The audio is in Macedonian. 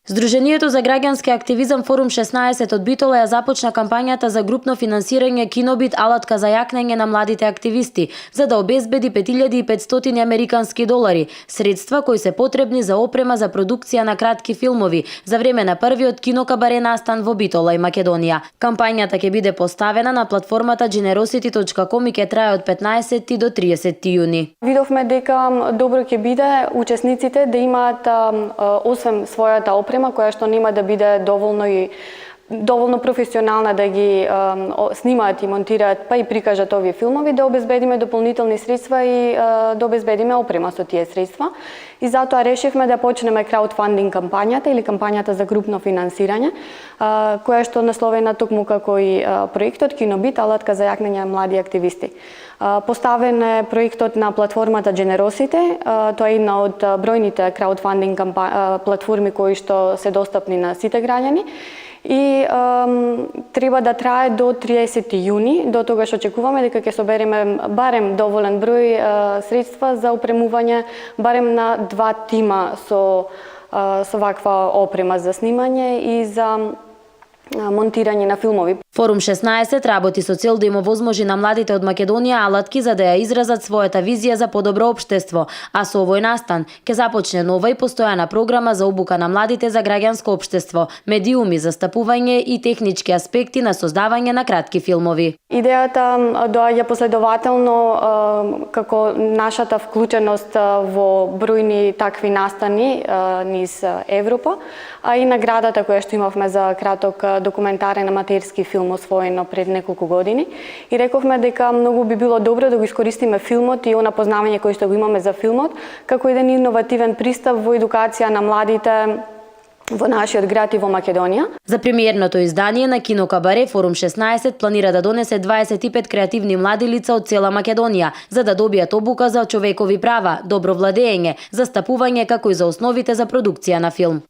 Здруженијето за граѓански активизам Форум 16 од Битола ја започна кампањата за групно финансирање Кинобит алатка за јакнење на младите активисти, за да обезбеди 5500 американски долари, средства кои се потребни за опрема за продукција на кратки филмови за време на првиот кинокабаре настан во Битола и Македонија. Кампањата ќе биде поставена на платформата generosity.com и ќе трае од 15 до 30 јуни. Видовме дека добро ќе биде учесниците да имаат освен својата опрема која што нема да биде доволно професионална да ги снимаат и монтираат па и прикажат овие филмови, да обезбедиме дополнителни средства и да обезбедиме опрема со тие средства. И затоа решивме да почнеме краудфандинг кампањата или кампањата за групно финансирање, која што насловена токму како и проектот Кинобит алатка за јакнење на млади активисти. Поставен е проектот на платформата Generosity, тоа е една од бројните краудфандинг платформи кои што се достапни на сите граѓани и треба да трае до 30 јуни, до тогаш очекуваме дека ќе собереме барем доволен број средства за опремување барем на 2 тима со ваква опрема за снимање и за монтирање на филмови. Форум 16 работи со цел да им овозможи на младите од Македонија алатки за да ја изразат својата визија за подобро општество, а со овој настан ќе започне нова и постојана програма за обука на младите за граѓанско општество, медиуми за стапување и технички аспекти на создавање на кратки филмови. Идејата доаѓа последователно како нашата вклученост во бројни такви настани низ Европа, а и наградата која што имавме за краток документарен аматерски филм освоено пред неколку години. И рековме дека многу би било добро да го искористиме филмот и она познавање кој што го имаме за филмот како еден иновативен пристап во едукација на младите во нашиот град и во Македонија. За премиерното издание на Кинокабаре Форум 16 планира да донесе 25 креативни млади лица од цела Македонија за да добијат обука за човекови права, добро владење, застапување како и за основите за продукција на филм.